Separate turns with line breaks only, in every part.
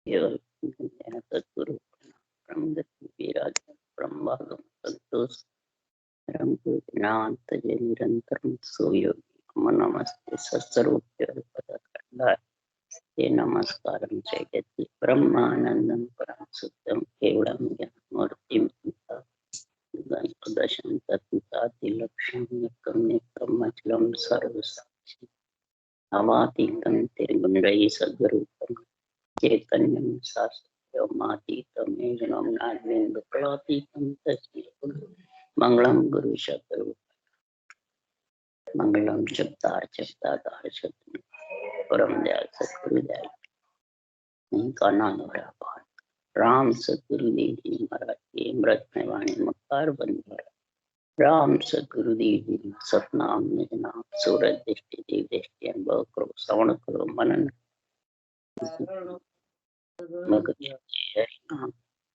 सद्गुरु ब्रह्म संतोष नाथ जय निरंतर सोयोगी नमस्ते सत्स्वरूप्य नमस्कारं जयति ब्रह्मानंदं परम सुखं केवलं ज्ञानमूर्तिं दशं तत्तातिलक्ष्यं सर्वसाक्षी अवातीतं तिर्गुणैः सद्गुरुतं चैतन्यं शास्त्रमातीतं मेघनं नान्यं तस्मै मंगलम गुरु सतगुरु मंगलम जपतार शब्द परम दयाल सतगुरु दयाल इनका नाम राम सतगुरुदेव जी महाराज के अमृत में वाणी मकार बंद राम सतगुरुदेव जी सतनाम निजनाम सूरज दृष्टि देव दृष्टि अनुभव करो श्रवण करो मनन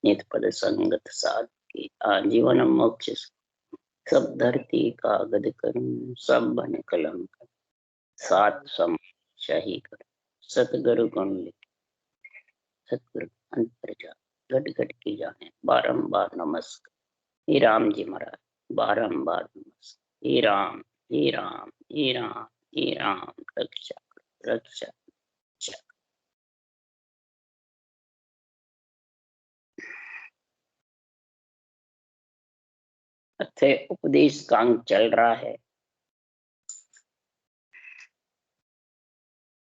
नित पद संगत साध की आजीवन मोक्ष सब धरती कागद करूं सब बन कलम कर सात सम शाही कर सतगुरु गुण लिख सतगुरु अंतर जा घट घट की जाने बारंबार नमस्कार हे राम जी महाराज बारंबार नमस्कार हे राम हे राम हे राम हे राम रक्षा रक्षा रक्षा। उपदेश का अंग चल रहा है।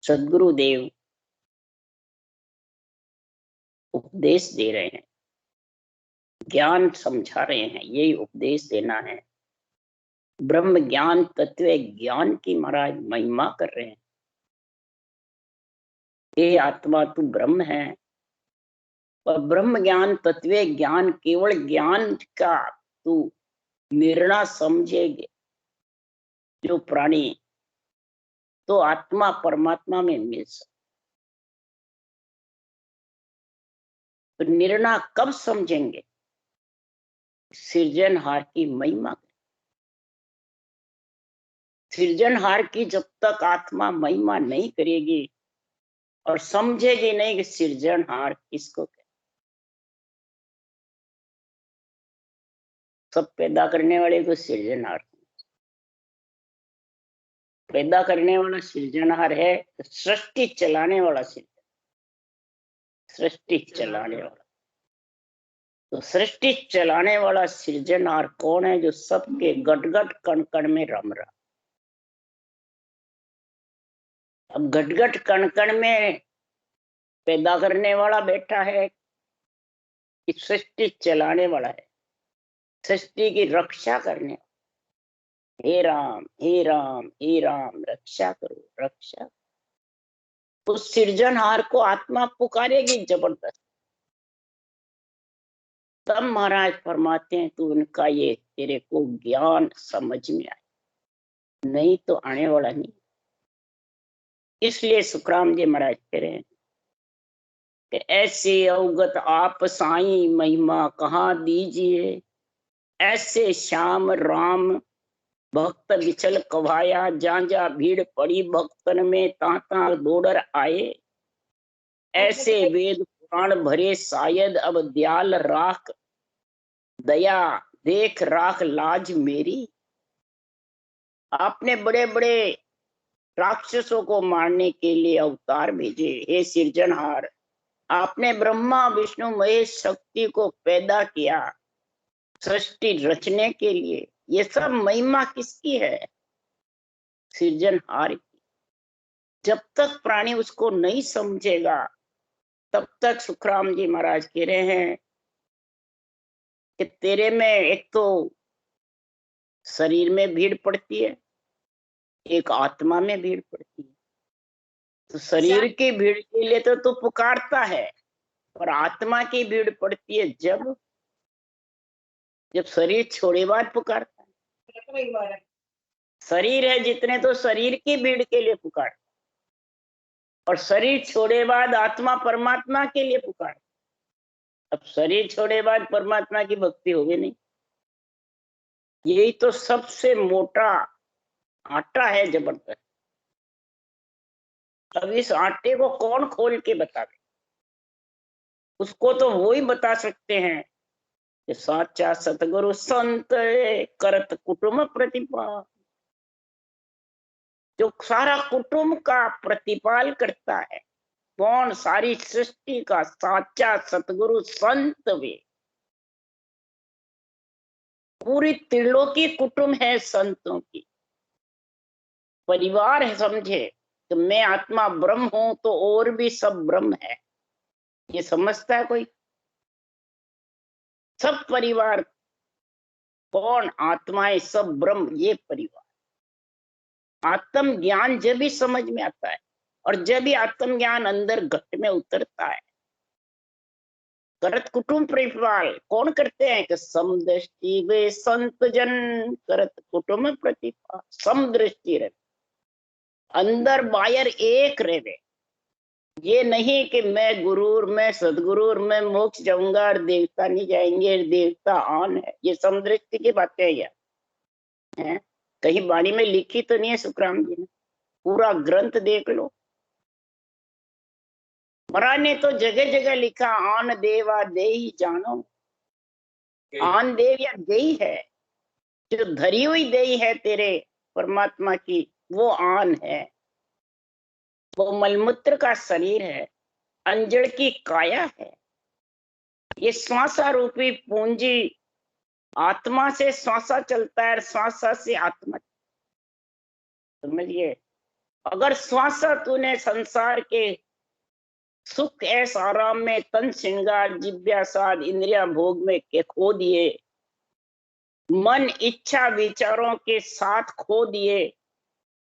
सद्गुरुदेव उपदेश दे रहे हैं, ज्ञान समझा रहे हैं, यही उपदेश देना है। ब्रह्म ज्ञान तत्व ज्ञान की महाराज महिमा कर रहे हैं। ये आत्मा तू ब्रह्म है, और ब्रह्म ज्ञान तत्व ज्ञान केवल ज्ञान का तू निर्णय समझेगे जो प्राणी तो आत्मा परमात्मा में मिल सकता। तो निर्णय कब समझेंगे? सृजनहार की महिमा। सृजनहार की जब तक आत्मा महिमा नहीं करेगी और समझेगी नहीं कि सृजनहार किसको कहते, सब पैदा करने वाले को सृजनहार, पैदा करने वाला सृजनहार है, सृष्टि चलाने वाला सृष्टि चलाने वाला। तो सृष्टि चलाने वाला सृजनहार कौन है? जो सबके गटगट कण कण में रम रहा। अब गटगट कण कण में पैदा करने वाला बैठा है कि सृष्टि चलाने वाला है, सृष्टि की रक्षा करने। हे राम हे राम हे राम रक्षा करो रक्षा। उस सृजनहार को आत्मा पुकारेगी जबरदस्त। तब महाराज फरमाते हैं तू उनका ये तेरे को ज्ञान समझ में आए, नहीं तो आने वाला नहीं। इसलिए सुखराम जी महाराज कह रहे हैं कि ऐसे अवगत आप साई महिमा कहाँ दीजिए, ऐसे श्याम राम भक्त विचल कवाया, जहाँ जहाँ भीड़ पड़ी भक्तन में ताता दौड़ आए। ऐसे वेद पुराण भरे शायद अब दयाल राख, दया देख राख लाज मेरी। आपने बड़े बड़े राक्षसों को मारने के लिए अवतार भेजे। हे सृजनहार, आपने ब्रह्मा विष्णु महेश शक्ति को पैदा किया सृष्टि रचने के लिए। ये सब महिमा किसकी है? सृजनहार की। जब तक प्राणी उसको नहीं समझेगा तब तक सुखराम जी महाराज कह रहे हैं कि तेरे में एक तो शरीर में भीड़ पड़ती है, एक आत्मा में भीड़ पड़ती है। तो शरीर की भीड़ के लिए तो तू पुकारता है, और आत्मा की भीड़ पड़ती है जब जब शरीर छोड़े बाद पुकारता है। शरीर है जितने तो शरीर की भीड़ के लिए पुकारता, और शरीर छोड़े बाद आत्मा परमात्मा के लिए पुकारता। अब शरीर छोड़े बाद परमात्मा की भक्ति होगी नहीं। यही तो सबसे मोटा आटा है जबरदस्त। अब इस आटे को कौन खोल के बतावे? उसको तो वो ही बता सकते हैं कि साचा सतगुरु संत करत कुटुंब प्रतिपाल, जो सारा कुटुंब का प्रतिपाल करता है। कौन? सारी सृष्टि का साचा सतगुरु संत वे। पूरी त्रिलोकी कुटुंब है संतों की, परिवार है। समझे कि मैं आत्मा ब्रह्म हूं तो और भी सब ब्रह्म है, ये समझता है कोई? सब परिवार कौन? आत्माएं सब ब्रह्म, ये परिवार। आत्म ज्ञान जब भी समझ में आता है और जब भी आत्म ज्ञान अंदर घट में उतरता है, करत कुटुंब प्रतिपाल कौन करते हैं कि समदृष्टि वे संत जन करत कुटुंब प्रतिपाल। समदृष्टि रहे, अंदर बाहर एक रहे। ये नहीं कि मैं गुरु और मैं सदगुरु और मैं मोक्ष जाऊंगा और देवता नहीं जाएंगे, देवता आन है। ये समदृष्टि की बातें है? कहीं वाणी में लिखी तो नहीं है सुखराम जी ने? पूरा ग्रंथ देख लो। महाराज ने तो जगह जगह लिखा आन देवा दे ही जानो। आन देव या देही है, जो धरी हुई देही है तेरे परमात्मा की, वो आन है। वो मलमूत्र का शरीर है, अंजड़ की काया है। ये श्वासा रूपी पूंजी, आत्मा से श्वासा चलता है, श्वासा से आत्मा। समझिए, अगर श्वासा तूने संसार के सुख ऐस आराम में तन श्रृंगार जिज्ञासाद इंद्रिया भोग में के खो दिए, मन इच्छा विचारों के साथ खो दिए,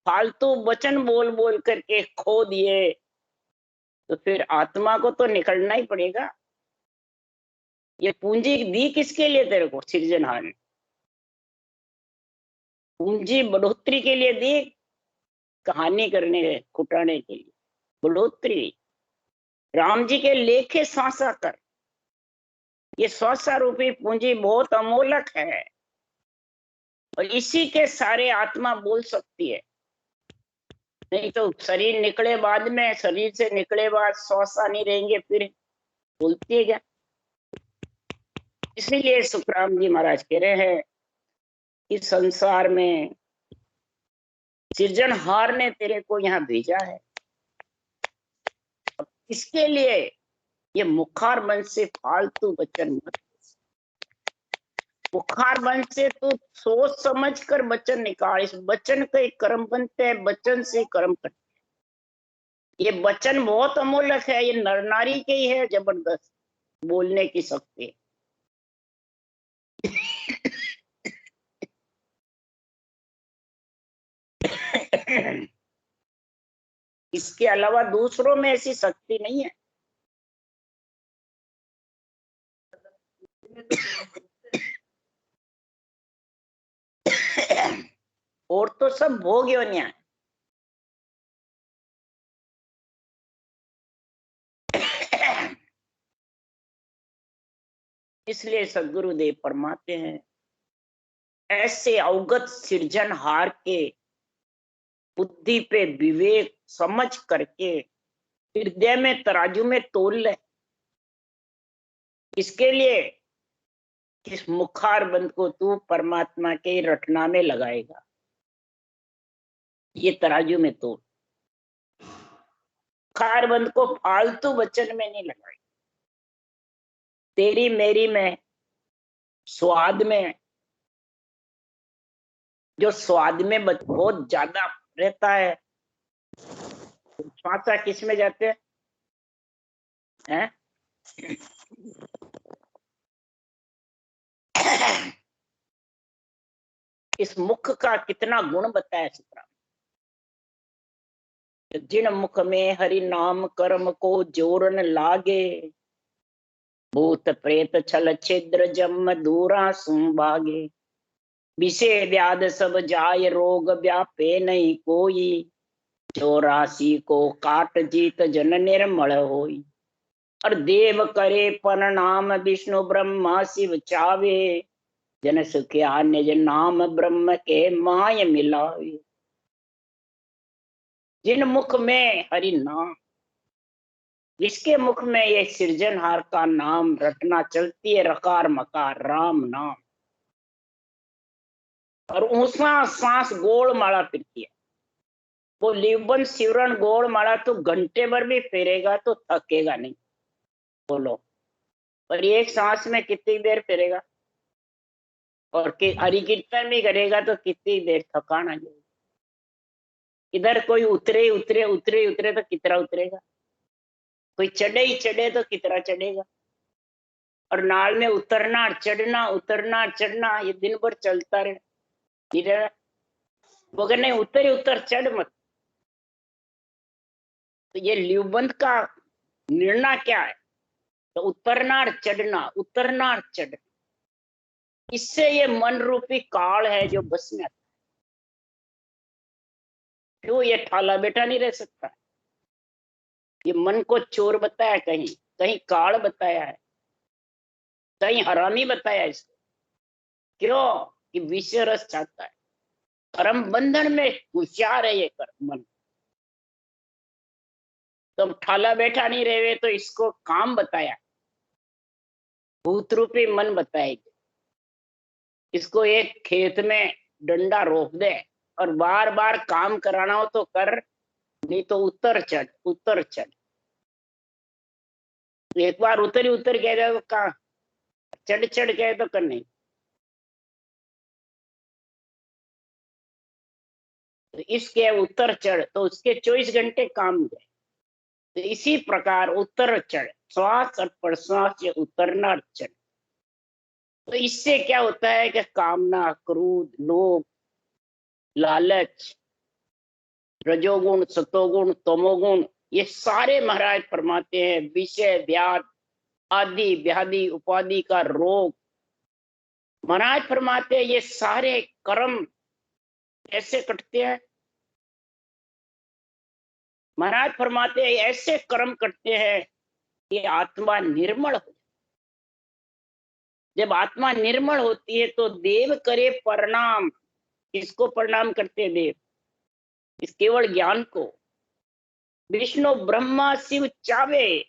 फालतू वचन बोल बोल करके खो दिए, तो फिर आत्मा को तो निकलना ही पड़ेगा। ये पूंजी दी किसके लिए तेरे को सृजनहार ने? पूंजी बढ़ोतरी के लिए दी, कहानी करने कुटाने के लिए बढ़ोतरी। राम जी के लेखे श्वासा कर, ये श्वासा रूपी पूंजी बहुत अमोलक है और इसी के सारे आत्मा बोल सकती है। नहीं तो शरीर निकले बाद में, शरीर से निकले बाद श्वासा नहीं रहेंगे, फिर बोलती है क्या? इसीलिए सुखराम जी महाराज कह रहे हैं इस संसार में सृजनहार ने तेरे को यहाँ भेजा है। इसके लिए ये मुखार मन से फालतू वचन मत। मुखार मन से तू सोच समझ कर वचन निकाल। इस वचन के कर्म बनते हैं, वचन से कर्म करते हैं। ये वचन बहुत अमूल्य है, ये नर नारी के ही है जबरदस्त बोलने की शक्ति। इसके अलावा दूसरों में ऐसी शक्ति नहीं है। और तो सब भोग योनियां है। इसलिए सदगुरुदेव फरमाते हैं ऐसे अवगत सृजनहार के बुद्धि पे विवेक समझ करके हृदय में तराजू में तोल ले। इसके लिए इस मुखार बंद को तू परमात्मा के रटना में लगाएगा, ये तराजू में तोल। मुखार बंद को फालतू वचन में नहीं लगाएगा। तेरी मेरी में स्वाद में, जो स्वाद में बहुत ज्यादा रहता है, श्वासा किस में जाते हैं? इस मुख का कितना गुण बताया सुखराम। जिन मुख में हरि नाम कर्म को जोरन लागे, भूत प्रेत छल छिद्र जम दूरा सुन भागे। विषय व्याध सब जाय रोग व्यापे नहीं कोई, 84 को काट जीत जन निर्मल होई। और देव करे प्रणाम विष्णु ब्रह्मा शिव चावे, जन सुखिया निज नाम ब्रह्म के माय मिलावे। जिन मुख में हरि नाम, जिसके मुख में ये सृजनहार का नाम रटना चलती है, रकार मकार राम नाम, और ऊंसा सांस गोल माला फिरती है। वो लिवबंद सिवरण गोल माला तो घंटे भर भी फेरेगा तो थकेगा नहीं। बोलो, पर एक सांस में कितनी देर फेरेगा? और हरि कीर्तन भी करेगा तो कितनी देर थकान आ जाएगी। इधर कोई उतरे उतरे उतरे उतरे तो कितना उतरेगा, कोई चढ़े ही चढ़े तो कितना चढ़ेगा। और नाल में उतरना चढ़ना ये दिन भर चलता रहे। वो कहने उतर उतर चढ़ मत। तो ये ल्यूबंद का निर्णय क्या है? तो उतरना चढ़ना। इससे ये मन रूपी काल है जो बस में आता है। क्यों ये ठाला बैठा नहीं रह सकता? ये मन को चोर बताया, कहीं कहीं काल बताया है, कहीं हरामी बताया इसको। क्यों? कि विषय रस चाहता है, कर्म बंधन में होशियार है ये कर्म मन। तो ठाला बैठा नहीं रहे तो इसको काम बताया, भूत रूपी मन बताएगी। इसको एक खेत में डंडा रोक दे और बार बार काम कराना हो तो कर, नहीं तो उतर चढ़। एक बार उतर कह जाए तो कहा, चढ़ कहे तो कर नहीं। तो इसके उतर चढ़ तो उसके 24 घंटे काम गए। तो इसी प्रकार उतर चढ़, श्वास और प्रश्वास से उतरना चढ़। तो इससे क्या होता है कि कामना, क्रोध, लोभ, लालच, रजोगुण, सतोगुण, तमोगुण, ये सारे महाराज फरमाते हैं विषय व्याध आदि व्याधि उपाधि का रोग। महाराज फरमाते हैं ये सारे कर्म कैसे कटते हैं? महाराज फरमाते हैं ऐसे कर्म करते हैं कि आत्मा निर्मल हो। जब आत्मा निर्मल होती है तो देव करे प्रणाम। किसको प्रणाम करते हैं देव? इस केवल ज्ञान को। विष्णु ब्रह्मा शिव चावे,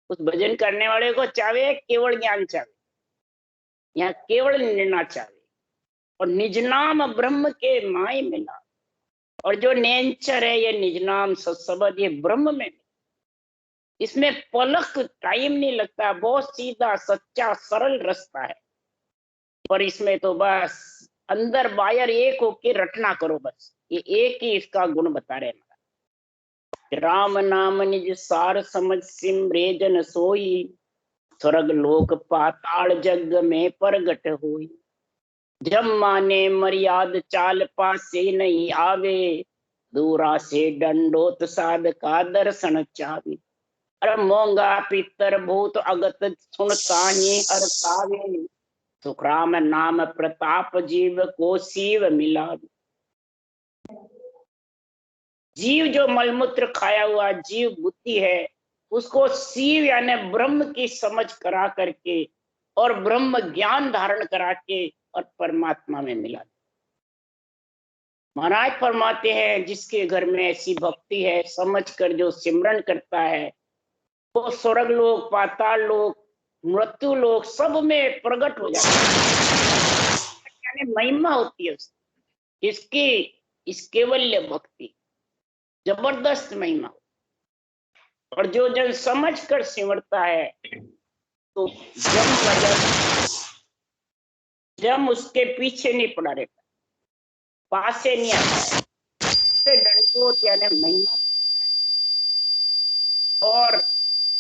उस भजन करने वाले को चावे, केवल ज्ञान चावे, यहाँ केवल निर्णय चावे। और निज नाम ब्रह्म के माय मिला। और जो नेचर है ये निज नाम सत्सबद, ये ब्रह्म में, इसमें पलक टाइम नहीं लगता, बहुत सीधा सच्चा सरल रास्ता है। पर इसमें तो बस अंदर बाहर एक होके रटना करो, बस ये एक ही इसका गुण बता रहे हैं। राम नाम निज सार समझ सिमरे जन सोई, स्वर्ग लोक पाताल जग में प्रगट होई। जब माने मर्याद चाल पासे नहीं आवे, दूरा से दंडोत साध का दर्शन चावे। अरे मोंगा पितर भूत अगत सुन ताही हर कावे, सुखराम नाम प्रताप जीव को शिव मिला। जीव जो मलमूत्र खाया हुआ जीव बुद्धि है, उसको शिव यानी ब्रह्म की समझ करा करके और ब्रह्म ज्ञान धारण करा के और परमात्मा में मिला। महाराज फरमाते हैं जिसके घर में ऐसी भक्ति है, समझ कर जो सिमरन करता है, वो स्वर्ग लोक पाताल लोक मृत्यु लोक सब में प्रकट हो जाता है, यानी महिमा होती है उसकी। इसकी इस केवल्य भक्ति जबरदस्त महिमा। और जो जन समझ कर सिमरता है तो जम उसके पीछे नहीं पड़ा रहता, पास से नहीं आता है, डरपोत यानी महिमा। और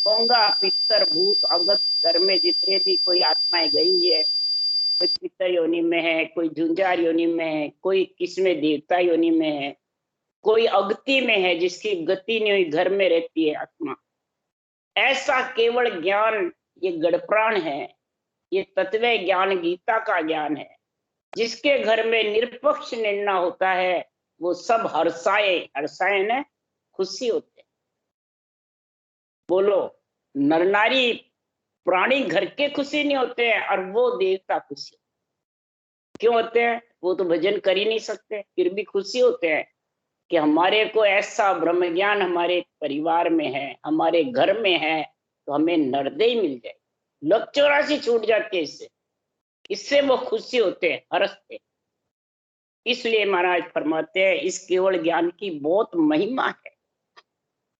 होंगा पितर भूत अगत, घर में जितने भी कोई आत्माएं गई है, कोई पितर योनि में है, कोई झुंझार योनि में है, कोई किसमें देवता योनि में है, कोई अगति में है जिसकी गति नहीं हुई, घर में रहती है आत्मा। ऐसा केवल ज्ञान ये गढ़प्राण है, ये तत्व ज्ञान गीता का ज्ञान है। जिसके घर में निरपक्ष निर्णय होता है वो सब हर्षाए ने खुशी होते हैं। बोलो, नर नारी प्राणी घर के खुशी नहीं होते हैं और वो देवता खुशी क्यों होते हैं? वो तो भजन कर ही नहीं सकते, फिर भी खुशी होते हैं कि हमारे को ऐसा ब्रह्म ज्ञान हमारे परिवार में है, हमारे घर में है, तो हमें नरदेही मिल जाए, लक 84 छूट जाती है इससे, इससे वो खुशी होते हैं, हरसते। इसलिए महाराज फरमाते हैं इस केवल ज्ञान की बहुत महिमा है,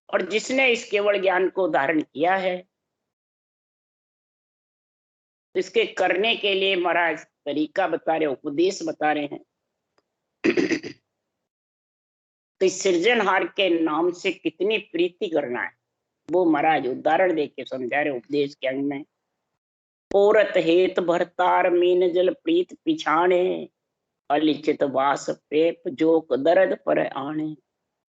और जिसने इस केवल ज्ञान को धारण किया है, इसके करने के लिए महाराज तरीका बता रहे, उपदेश बता रहे हैं। तो इस सृजनहार के नाम से कितनी प्रीति करना है, वो महाराज उदाहरण देके समझा रहे उपदेश के अंग में। औरत हेत भरतार मीन जल प्रीत पिछाणे, अलिचित वास पेप जोक दर्द पर आने।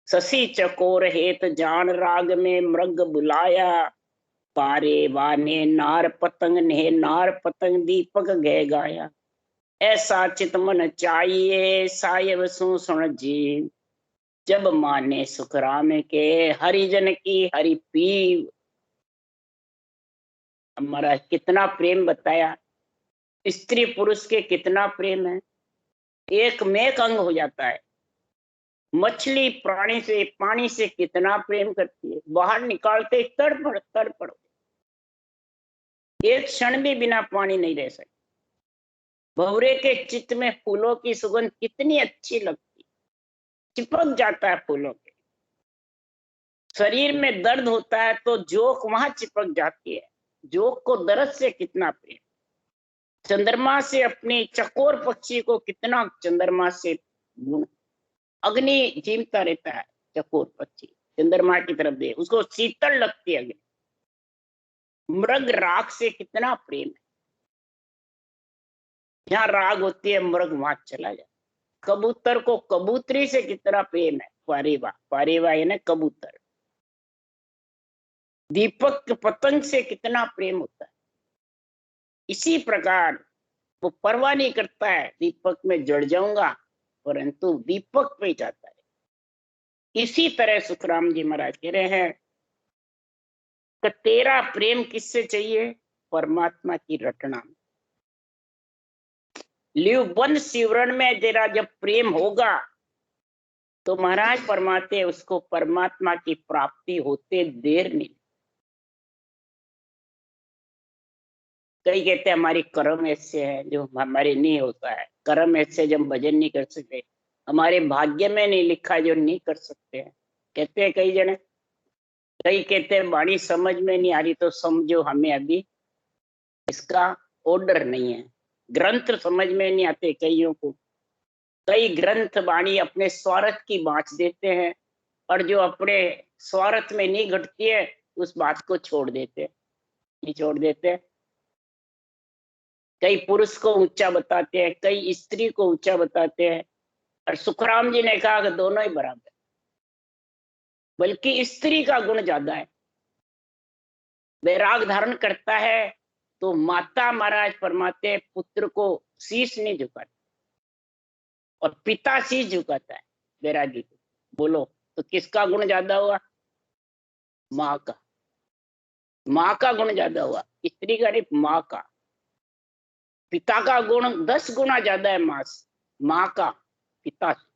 शशि चकोर हेत जान राग में मृग बुलाया, पारे वाने नार पतंग ने नार पतंग दीपक गह गाया। ऐसा चित मन चाहिए सायब सु सुन जीव, जब माने सुखराम के हरिजन की हरि पीव। हमारा कितना प्रेम बताया, स्त्री पुरुष के कितना प्रेम है, एक में एक अंग हो जाता है। मछली प्राणी से पानी से कितना प्रेम करती है, बाहर निकालते तड़पड़ तड़पड़, एक क्षण भी बिना पानी नहीं रह सकती। भंवरे के चित्त में फूलों की सुगंध कितनी अच्छी लगती, चिपक जाता है फूलों के। शरीर में दर्द होता है तो जोक वहां चिपक जाती है, जोक को दर्द से कितना प्रेम। चंद्रमा से अपनी चकोर पक्षी को कितना चंद्रमा से गुण, अग्नि जीमता रहता है चकोर पक्षी, चंद्रमा की तरफ दे उसको शीतल लगती है अग्नि। मृग राग से कितना प्रेम है, जहाँ राग होती है मृग वहां चला जाए। कबूतर को कबूतरी से कितना प्रेम है, पारेवा, पारेवा है ना कबूतर। दीपक पतंग से कितना प्रेम होता है। इसी प्रकार वो परवाह नहीं करता है दीपक में जड़ जाऊंगा, परंतु दीपक पे जाता है। इसी तरह सुखराम जी महाराज कह रहे हैं कि तेरा प्रेम किससे चाहिए, परमात्मा की रटना में। लिव बंद शिवरण में तेरा जब प्रेम होगा, तो महाराज फरमाते उसको परमात्मा की प्राप्ति होते देर नहीं। कई कहते हैं हमारी कर्म ऐसे है जो हमारे नहीं होता है, कर्म ऐसे जब भजन नहीं कर सकते, हमारे भाग्य में नहीं लिखा जो नहीं कर सकते हैं। कहते हैं कई जने, कई कहते हैं वाणी समझ में नहीं आ रही, तो समझो हमें अभी इसका ऑर्डर नहीं है। ग्रंथ समझ में नहीं आते कईयों को, कई ग्रंथ वाणी अपने स्वार्थ की बाँच देते हैं, और जो अपने स्वार्थ में नहीं घटती है उस बात को छोड़ देते हैं, नहीं छोड़ देते। कई पुरुष को ऊंचा बताते हैं, कई स्त्री को ऊंचा बताते हैं, और सुखराम जी ने कहा कि दोनों ही बराबर, बल्कि स्त्री का गुण ज्यादा है। वैराग धारण करता है तो माता महाराज फरमाते पुत्र को शीश नहीं झुकाता, और पिता शीश झुकाता है वैरागी को। बोलो तो किसका गुण ज्यादा हुआ, माँ का। माँ का गुण ज्यादा हुआ, स्त्री का नहीं, माँ का। पिता का गुण 10 गुना ज्यादा है माँ का पिता से।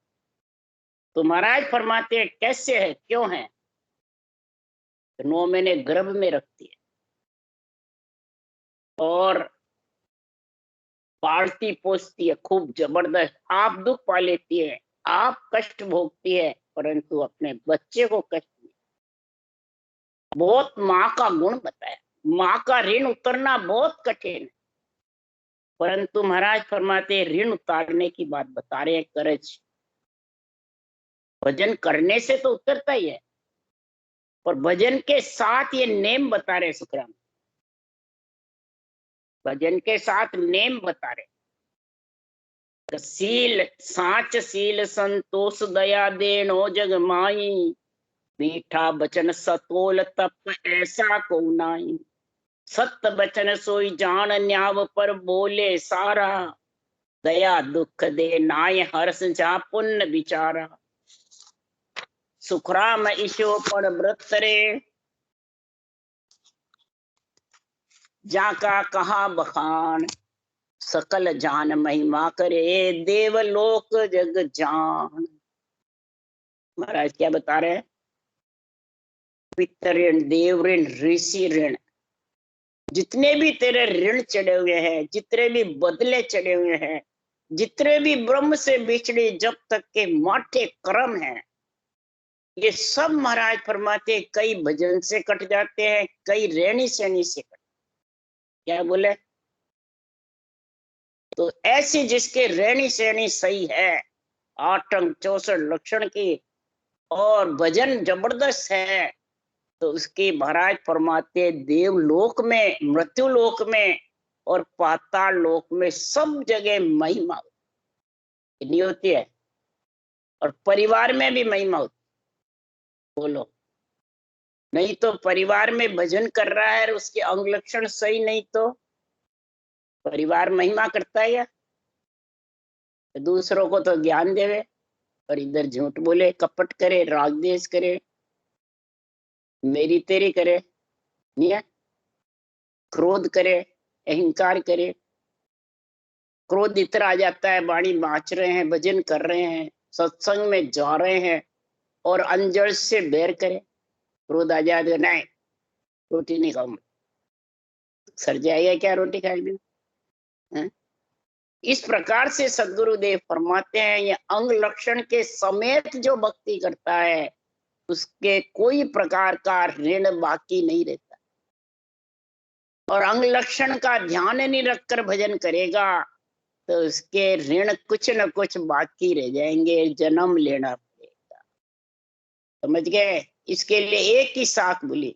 तो महाराज फरमाते हैं कैसे है, क्यों है, तो 9 महीने गर्भ में रखती है और पालती पोसती है खूब जबरदस्त। आप दुख पा लेती है, आप कष्ट भोगती है, परंतु अपने बच्चे को कष्ट नहीं। बहुत माँ का गुण बताया। माँ का ऋण उतरना बहुत कठिन है, परंतु महाराज फरमाते ऋण उतारने की बात बता रहे हैं। करज भजन करने से तो उतरता ही है, और भजन के साथ ये नेम बता रहे सुखराम, भजन के साथ नेम बता रहे। सील साच सील संतोष दया देनो जग माई, मीठा बचन सतोल तप ऐसा को नाई। सत्य बचन सोई जान न्याव पर बोले सारा, दया दुख दे नाय हर्ष जा पुण्य विचारा। सुखराम ईशो पर व्रत रे, जाका कहा बखान। सकल जान महिमा करे देवलोक जग जान। महाराज क्या बता रहे हैं, पितर ऋण, देव ऋण, ऋषि ऋण, जितने भी तेरे ऋण चढ़े हुए हैं, जितने भी बदले चढ़े हुए हैं, जितने भी ब्रह्म से बिछड़े जब तक के माठे कर्म हैं, ये सब महाराज फरमाते कई भजन से कट जाते हैं, कई रेणी सेणी से कट। क्या बोले? तो ऐसी जिसके रेणी सेणी सही है, 8 अंग 64 लक्षण की, और भजन जबरदस्त है, तो उसकी महाराज फरमाते देवलोक में, मृत्यु लोक में और पाताल लोक में सब जगह महिमा नहीं होती है, और परिवार में भी महिमा होती। बोलो, नहीं तो परिवार में भजन कर रहा है और उसके अंग लक्षण सही नहीं, तो परिवार महिमा करता है या? दूसरों को तो ज्ञान देवे और इधर झूठ बोले, कपट करे, राग द्वेष करे, मेरी तेरी करे, नहीं है? क्रोध करे, अहंकार करे, क्रोध इतना आ जाता है, वाणी बाँच रहे हैं, भजन कर रहे हैं, सत्संग में जा रहे हैं, और अंजड़ से बैर करे, क्रोध आ जाए तो नहीं, रोटी नहीं खाऊंगा, सर जाएगा क्या रोटी खाए बिना? इस प्रकार से सदगुरुदेव फरमाते हैं, ये अंग लक्षण के समेत जो भक्ति करता है, उसके कोई प्रकार का ऋण बाकी नहीं रहता, और अंग लक्षण का ध्यान नहीं रखकर भजन करेगा तो उसके ऋण कुछ न कुछ बाकी रह जाएंगे, जन्म लेना पड़ेगा। समझ गए? इसके लिए एक ही साख बोली,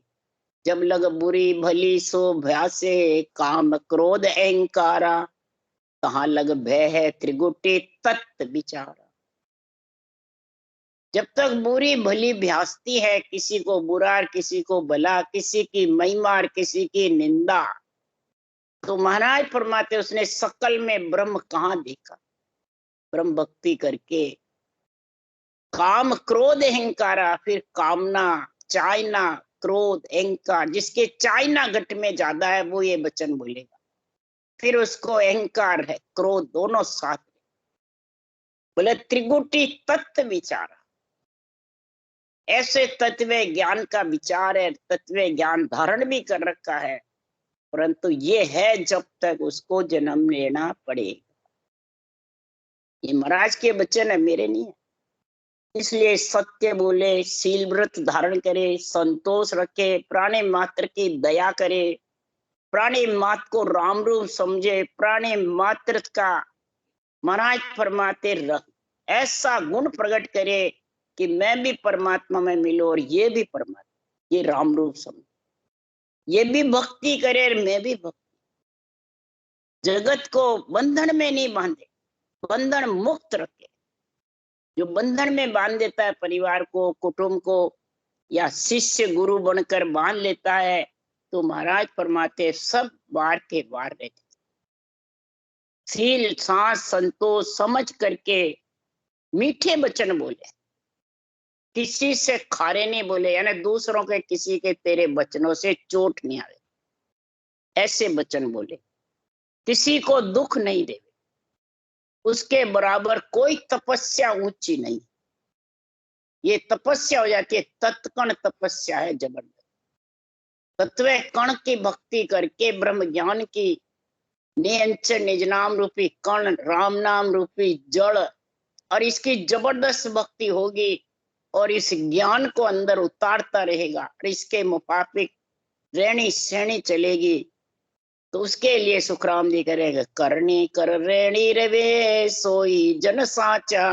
जब लग बुरी भली सो भ्यासे, काम क्रोध अहंकारा, कहाँ लग भय है त्रिगुटी तत्व विचारा। जब तक बुरी भली भ्यासती है, किसी को बुरा और किसी को भला, किसी की महिमा और किसी की निंदा, तो महाराज फरमाते उसने सकल में ब्रह्म कहाँ देखा? ब्रह्म भक्ति करके काम क्रोध अहंकारा, फिर कामना, चाहना, क्रोध अहंकार, जिसके चाहना घट में ज्यादा है वो ये वचन बोलेगा, फिर उसको अहंकार है, क्रोध, दोनों साथ में। बोले त्रिगुटी तत्व विचारा, ऐसे तत्व ज्ञान का विचार है, तत्व ज्ञान धारण भी कर रखा है, परंतु ये है जब तक उसको जन्म लेना पड़ेगा। ये महाराज के वचन है, मेरे नहीं है। इसलिए सत्य बोले, शील व्रत धारण करे, संतोष रखे, प्राणी मात्र की दया करे, प्राणी मात्र को राम रूप समझे, प्राणी मात्र का महाराज फरमाते रख ऐसा गुण प्रकट करे कि मैं भी परमात्मा में मिलूं और ये भी परमात्मा, ये राम रूप समझे, ये भी भक्ति करे और मैं भी भक्ति। जगत को बंधन में नहीं बांधे, बंधन मुक्त रखे। जो बंधन में बांध देता है परिवार को, कुटुंब को, या शिष्य गुरु बनकर बांध लेता है, तो महाराज फरमाते सब बार के बार रहते। शील, सांस, संतोष समझ करके मीठे वचन बोले, किसी से खारे नहीं बोले, यानी दूसरों के किसी के तेरे वचनों से चोट नहीं आवे, ऐसे वचन बोले। किसी को दुख नहीं दे, उसके बराबर कोई तपस्या ऊंची नहीं। ये तपस्या हो जाती है, तत्कण तपस्या है जबरदस्त। तत्व कण की भक्ति करके ब्रह्म ज्ञान की नियंच निज नाम रूपी कण, राम नाम रूपी जड़, और इसकी जबरदस्त भक्ति होगी और इस ज्ञान को अंदर उतारता रहेगा और इसके मुताबिक रेणी श्रेणी चलेगी, तो उसके लिए सुखराम जी करेगा, करनी कर रेणी रवे सोई जन साचा,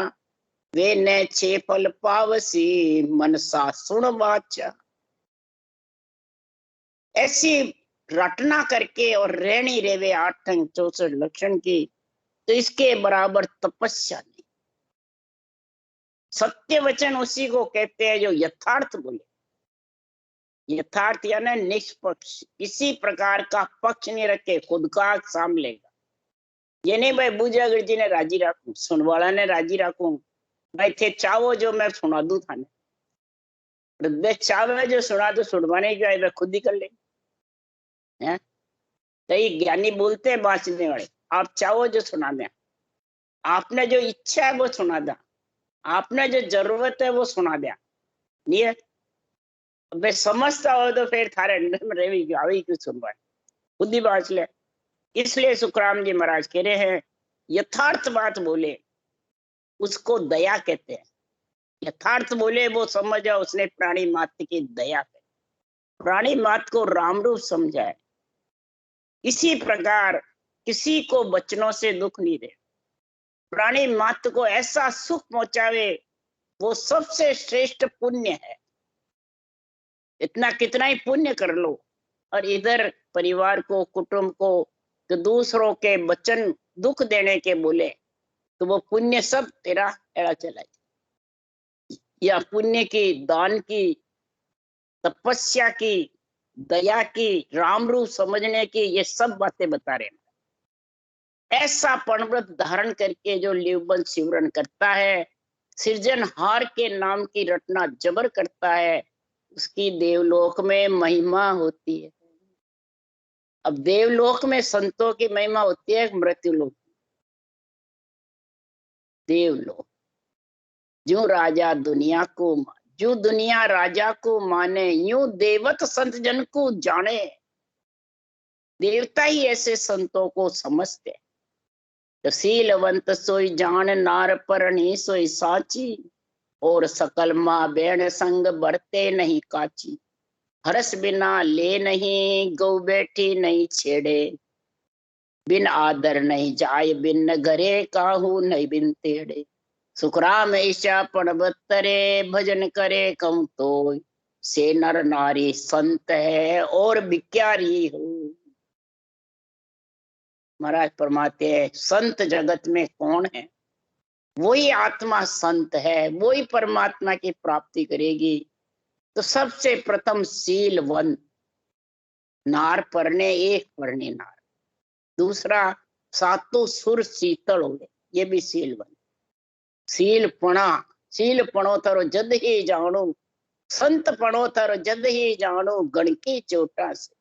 वे न छे फल पावसी मनसा सुन वाचा। ऐसी रटना करके और रेणी रेवे 8 अंग 64 लक्षण की, तो इसके बराबर तपस्या नहीं। सत्य वचन उसी को कहते हैं जो यथार्थ बोले। यथार्थ यानी निष्पक्ष, किसी प्रकार का पक्ष नहीं रखे, खुद का साम लेगा। ये नहीं भाई बूझागर जी ने राजी राखू, सुनवाला ने राजी राखू, भाई थे चाहो जो मैं सुना दू थाने, हृदय चाहे जो सुना दो, सुनवाने जो है खुद ही कर ले। तो ज्ञानी बोलते हैं बांचने वाले, आप चाहो जो सुना दें, आपने जो इच्छा है वो सुना दें, आपने जो जरूरत है वो सुना दें, नहीं है? अबे समझता हो तो फिर थारे अंदर में रही आवी क्यों सुनवाई, खुद ही बात ले। इसलिए सुखराम जी महाराज कह रहे हैं यथार्थ बात बोले उसको दया कहते हैं। यथार्थ बोले वो समझा उसने प्राणी मात्र की दया है, प्राणी मात्र को राम रूप समझा है। इसी प्रकार किसी को वचनों से दुख नहीं दे, प्राणी मात्र को ऐसा सुख पहुंचावे, वो सबसे श्रेष्ठ पुण्य है। इतना कितना ही पुण्य कर लो और इधर परिवार को कुटुंब को तो दूसरों के वचन दुख देने के बोले तो वो पुण्य सब तेरा एड़ा चला जाए। या पुण्य की, दान की, तपस्या की, दया की, राम रूप समझने की, ये सब बातें बता रहे हैं। ऐसा पर्वत धारण करके जो लिवबंध सिमरन करता है, सृजनहार के नाम की रटना जबर करता है, उसकी देवलोक में महिमा होती है। अब देवलोक में संतों की महिमा होती है, मृत्युलोक देवलोक। जो राजा दुनिया को, जो दुनिया राजा को माने, यूं देवत संत जन को जाने। देवता ही ऐसे संतों को समझते। तो शीलवंत सोई जान नार परणी सोई साची, और सकल माँ बहन संग बरते नहीं काची। हरस बिना ले नहीं गौ बैठी नहीं छेड़े, बिन आदर नहीं जाय बिन घरे काहू नहीं बिन तेड़े। सुखराम ईशा पणबत्तरे भजन करे कहूँ तो, से नर नारी संत है और भिखारी हो। महाराज फरमाते हैं संत जगत में कौन है, वही आत्मा संत है, वही परमात्मा की प्राप्ति करेगी। तो सबसे प्रथम शीलवंत, नार परने एक परने नार। दूसरा सातों सुर शीतल हो गए, ये भी शीलवंत। शील पणा, शील पणो थारो जद ही जानो, संत पणो थारो जद ही जानो, गण की चोटा से।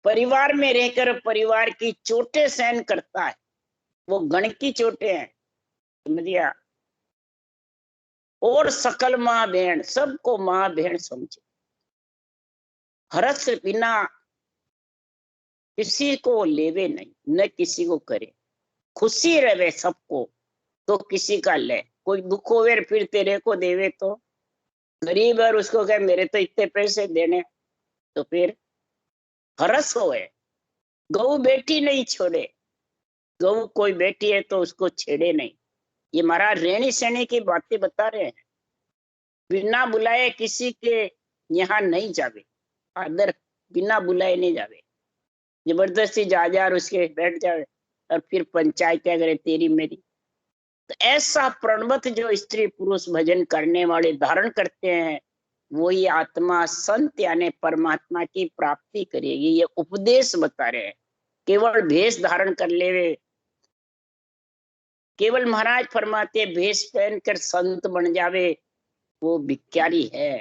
परिवार में रहकर परिवार की चोटें सहन करता है, वो गण की चोटें हैं, समझिया। और सकल माँ बहन, सबको माँ बहन समझे। हरस बिना किसी को लेवे नहीं, न किसी को करे। खुशी रहे सबको तो किसी का ले, कोई दुख होवे फिर तेरे को देवे तो। गरीब है उसको कहे मेरे तो इतने पैसे देने, तो फिर हरस होए। गऊ बेटी नहीं छोड़े, गऊ कोई बेटी है तो उसको छेड़े नहीं। ये महाराज रेणी सेनी की बातें बता रहे हैं। बिना बुलाए किसी के यहाँ नहीं जावे, आदर बिना बुलाए नहीं जावे। जबरदस्ती जा जा और उसके बैठ जाए और फिर पंचायत क्या करे तेरी मेरी। तो ऐसा प्रणवत जो स्त्री पुरुष भजन करने वाले धारण करते हैं, वही आत्मा संत यानी परमात्मा की प्राप्ति करेगी। ये उपदेश बता रहे हैं। केवल भेष धारण कर लेवे, केवल महाराज फरमाते भेष पहनकर संत बन जावे, वो भिखारी है।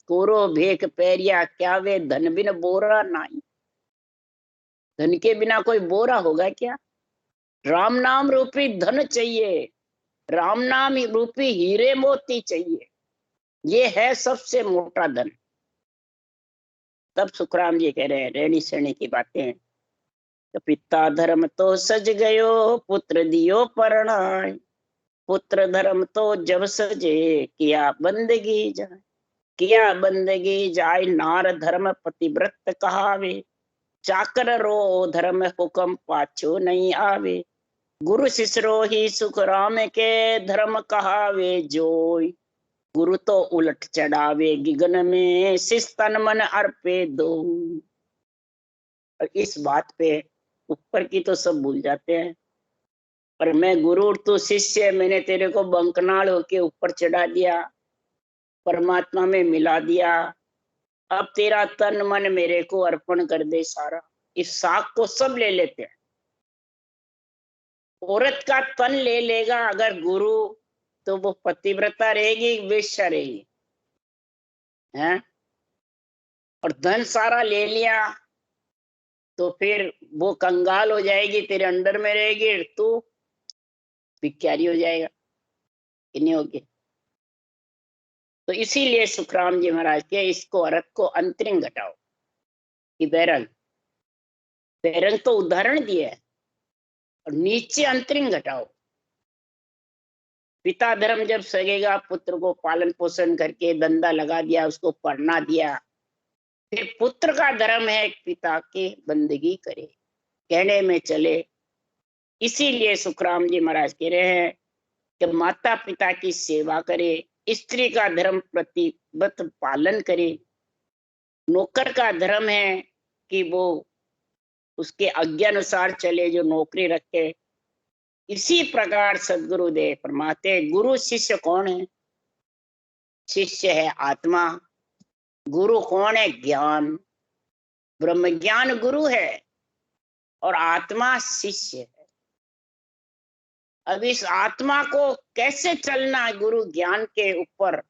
कोरो भेक पैरिया क्या वे, धन बिन बोरा नहीं। धन के बिना कोई बोरा होगा क्या? राम नाम रूपी धन चाहिए, राम नाम रूपी हीरे मोती चाहिए, ये है सबसे मोटा धन। तब सुखराम जी कह रहे हैं रेणी सेणी की बातें। तो पिता धर्म तो सज गयो, पुत्र दियो परणाय। पुत्र धर्म तो जब सजे, किया बंदगी जाय। किया बंदगी जाय, नार धर्म पतिव्रत कहावे। चाकर रो धर्म हुक्म पाछो नहीं आवे। गुरु शिष्यो ही सुख राम के, धर्म कहावे जोय। गुरु तो उलट चढ़ावे गिगन में, शिष तन मन अर्पे दो। और इस बात पे ऊपर की तो सब भूल जाते हैं, पर मैं गुरु तू शिष्य, मैंने तेरे को बंकनाल होके ऊपर चढ़ा दिया, परमात्मा में मिला दिया। अब तेरा तन मन मेरे को अर्पण कर दे सारा। इस साख को सब ले लेते हैं। औरत का तन ले लेगा अगर गुरु, तो वो पतिव्रता रहेगी, वेश्या रहेगी, हैं? और धन सारा ले लिया तो फिर वो कंगाल हो जाएगी, तेरे अंडर में रहेगी, तू भिखारी हो जाएगा। कि नहीं होगी? तो इसीलिए सुखराम जी महाराज के इसको अर्थ को अंतरिंग घटाओ कि बैरंग, बैरंग तो उदाहरण दिया है, और नीचे अंतरिंग घटाओ। पिता धर्म जब सगेगा, पुत्र को पालन पोषण करके धंधा लगा दिया, उसको पढ़ना दिया, फिर पुत्र का धर्म है पिता की बंदगी करे, कहने में चले। इसीलिए सुखराम जी महाराज कह रहे हैं कि माता पिता की सेवा करे, स्त्री का धर्म प्रतिबद्ध पालन करे, नौकर का धर्म है कि वो उसके आज्ञानुसार चले, जो नौकरी रखे। इसी प्रकार सदगुरुदेव फरमाते, गुरु शिष्य कौन है? शिष्य है आत्मा, गुरु कौन है? ज्ञान। ब्रह्म ज्ञान गुरु है और आत्मा शिष्य है। अब इस आत्मा को कैसे चलना है गुरु ज्ञान के ऊपर,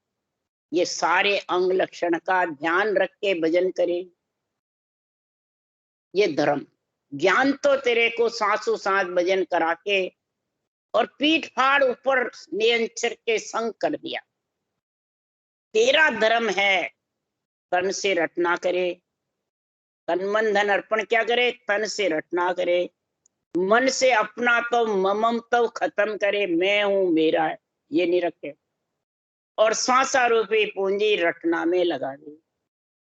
ये सारे अंग लक्षण का ध्यान रख के भजन करे। ये धर्म ज्ञान तो तेरे को सांसों सांस भजन करा के और पीठ फाड़ ऊपर नियंत्रण के संग कर दिया। तेरा धर्म है तन से रटना करे, तन मन धन अर्पण क्या करे? तन से रटना करे। मन से अपना तो ममम तो खत्म करे, मैं हूं मेरा ये नहीं रखे, और सांसा रूपी पूंजी रटना में लगा दे।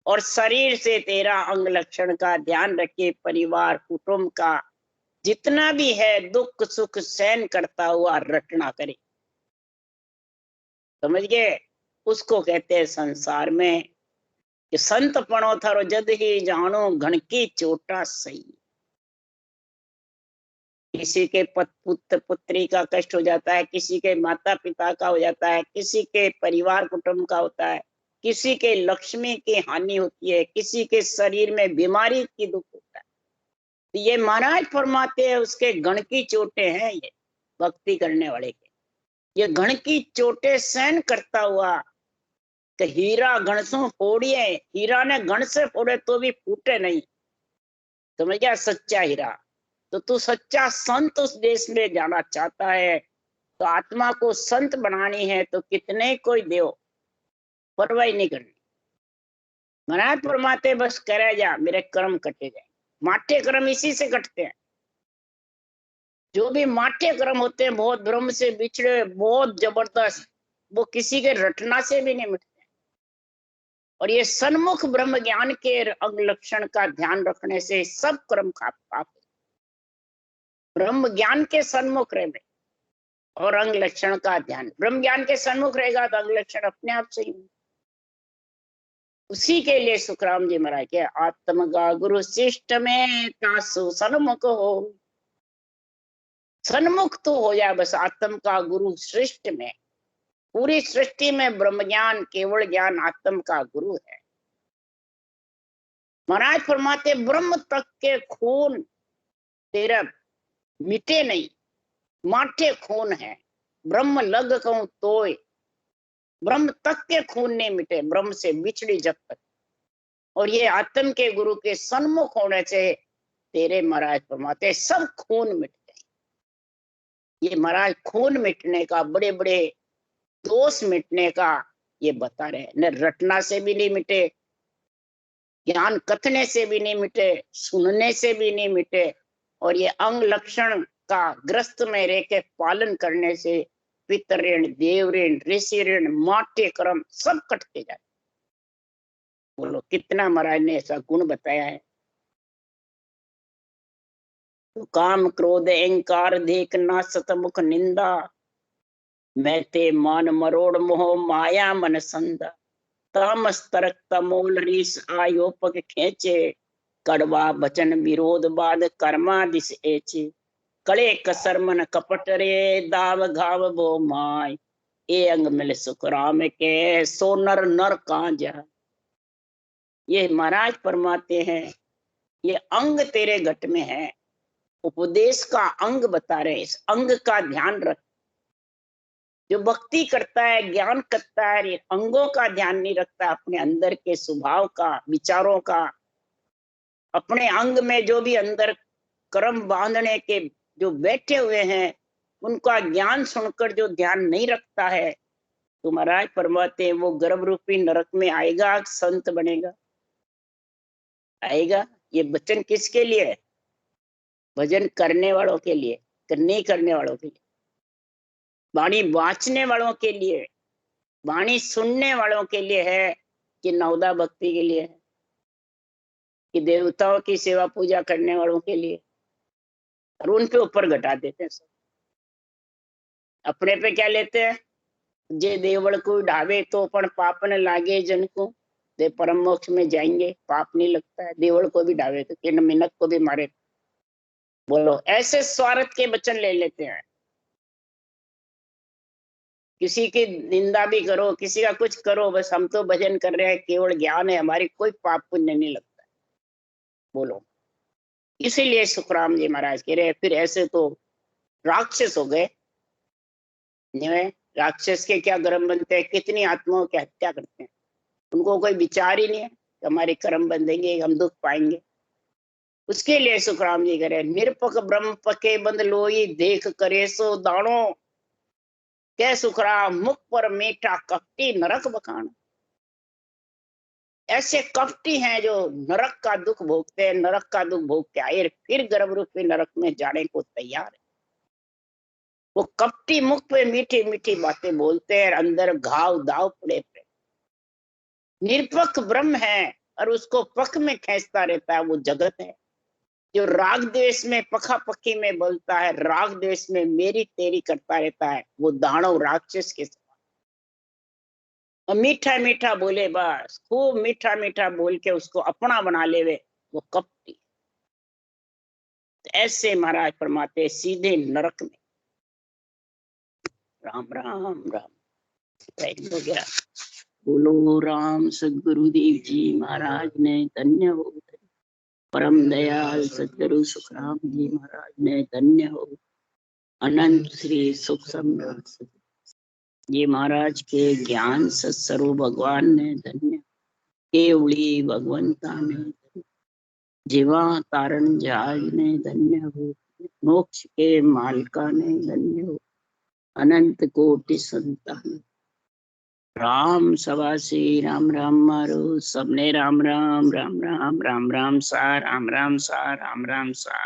और शरीर से तेरा अंग लक्षण का ध्यान रखे, परिवार कुटुंब का जितना भी है दुख सुख सहन करता हुआ रटना करे। समझ गए? उसको कहते हैं संसार में कि संत पणो थारो जद ही जानो, घण की चोटा सही। किसी के पुत्र पुत्री का कष्ट हो जाता है, किसी के माता पिता का हो जाता है, किसी के परिवार कुटुंब का होता है, किसी के लक्ष्मी की हानि होती है, किसी के शरीर में बीमारी की दुख होता है। तो ये महाराज फरमाते हैं उसके गण की चोटें हैं, ये भक्ति करने वाले के, ये गण की चोटें सहन करता हुआ। कि हीरा गण से फोड़िए, हीरा ने गण से फोड़े तो भी फूटे नहीं। समझ गया? सच्चा हीरा। तो तू सच्चा संत उस देश में जाना चाहता है, तो आत्मा को संत बनानी है, तो कितने कोई देव परवाही नहीं करनी। महाराज फरमाते बस करे जा, मेरे कर्म कटे जाए। माटे कर्म इसी से कटते हैं। जो भी माटे कर्म होते हैं बहुत ब्रह्म से बिछड़े, बहुत जबरदस्त, वो किसी के रटना से भी नहीं मिटते। और ये सन्मुख ब्रह्म ज्ञान के अंग लक्षण का ध्यान रखने से सब कर्म पाप। ब्रह्म ज्ञान के सन्मुख रहे और अंग लक्षण का ध्यान, ब्रह्म ज्ञान के सन्मुख रहेगा तो अंग लक्षण अपने आप से ही। उसी के लिए सुखराम जी महाराज के आत्म का गुरु शिष्ट में तासु सन्मुख हो। सन्मुख तो हो जाए बस आत्म का गुरु सृष्टि में। पूरी सृष्टि में ब्रह्म ज्ञान केवल ज्ञान आत्म का गुरु है। महाराज फरमाते ब्रह्म तक के खून तेरा मिटे नहीं, माठे खून है। ब्रह्म लग कहूं तोय, ब्रह्म तक के खून नहीं मिटे, ब्रह्म से बिछड़ी जब तक। और ये आत्म के गुरु के सन्मुख होने से तेरे महाराज फरमाते सब खून मिट गए। ये महाराज खून मिटने का, बड़े बड़े दोष मिटने का ये बता रहे हैं। न रटना से भी नहीं मिटे, ज्ञान कथने से भी नहीं मिटे, सुनने से भी नहीं मिटे, और ये अंग लक्षण का ग्रस्त में रह के पालन करने से पितर ऋण, देव ऋण, ऋषि ऋण, माटे कर्म सब कटते जाते। बोलो कितना महाराज ने ऐसा गुण बताया है। तो काम क्रोध अहंकार देख ना सतमुख निंदा, मैं ते मान मरोड़ मोह माया मन संदा। तामस तरक तमोल रीस आयोपक खेचे, कड़वा बचन विरोध बाद कर्मा दिस एचे। कड़े कसर मन कपट रे दाव घाव बो माय, ए अंग मिल सुख राम के सो नर नर कहां जा। ये महाराज फरमाते हैं ये अंग तेरे घट में है, उपदेश का अंग बता रहे। इस अंग का ध्यान रख। जो भक्ति करता है, ज्ञान करता है, अंगों का ध्यान नहीं रखता, अपने अंदर के स्वभाव का, विचारों का, अपने अंग में जो भी अंदर कर्म बांधने के जो बैठे हुए हैं उनका ज्ञान सुनकर जो ध्यान नहीं रखता है, तो महाराज फरमाते हैं वो गर्भ रूपी नरक में आएगा, संत बनेगा, आएगा। ये वचन किसके लिए है? भजन करने वालों के लिए, नहीं करने वालों के लिए, वाणी वाचने वालों के लिए, वाणी सुनने वालों के लिए है, कि नवदा भक्ति के लिए है, कि देवताओं की सेवा पूजा करने वालों के लिए। और उनके ऊपर घटा देते हैं सब, अपने पे क्या लेते हैं? जे देवल को ढावे तो पण पाप न लागे जन को, दे परम मोक्ष में जाएंगे, पाप नहीं लगता है। देवल को भी ढावे तो, कि मिनक को भी मारे। बोलो, ऐसे स्वार्थ के वचन ले लेते हैं। किसी की निंदा भी करो, किसी का कुछ करो, बस हम तो भजन कर रहे हैं, केवल ज्ञान है, हमारी कोई पाप पुण्य नहीं लगता है। बोलो, इसीलिए सुखराम जी महाराज कह रहे हैं फिर ऐसे तो राक्षस हो गए। राक्षस के क्या कर्म बनते हैं, कितनी आत्माओं की हत्या करते हैं, उनको कोई विचार ही नहीं है कि हमारे कर्म बंधेंगे, हम दुख पाएंगे। उसके लिए सुखराम जी कह रहे हैं, निरपक ब्रह्म पके बंद लोई, देख करे सो दानो, कै सुखराम मुख पर मीठा, कपटी नरक बखान। ऐसे कपटी हैं जो नरक का दुख भोगते हैं, नरक का दुख भोग के आए फिर गर्भ रूपी नरक में जाने को तैयार है। वो कपटी मुख पे मीठी मीठी बातें बोलते हैं, अंदर घाव दाव पड़े पे। निरपक ब्रह्म है और उसको पक में खींचता रहता है, वो जगत है। जो राग द्वेष में पखा पक्की में बोलता है, राग द्वेष में मेरी तेरी करता रहता है, वो दानव राक्षस के समान। और मीठा मीठा बोले, बस खूब मीठा मीठा बोल के उसको अपना बना लेवे, वो कपटी। ऐसे महाराज फरमाते सीधे नरक में। राम राम राम। हो गया। बोलो राम सदगुरुदेव जी महाराज ने धन्य हो। परम दयाल सदगुरु सुखराम जी महाराज ने धन्य हो। अनंत श्री सुख सम्राट ये महाराज के ज्ञान सत्स्वरूप भगवान ने धन्य। केवली भगवंता ने जीवा तारण जहाज ने धन्य हो। मोक्ष के मालका ने धन्य हो। अनंत कोटि संतान राम सवासी राम राम मारो सबने राम राम राम राम राम राम सा राम राम सा राम राम सा।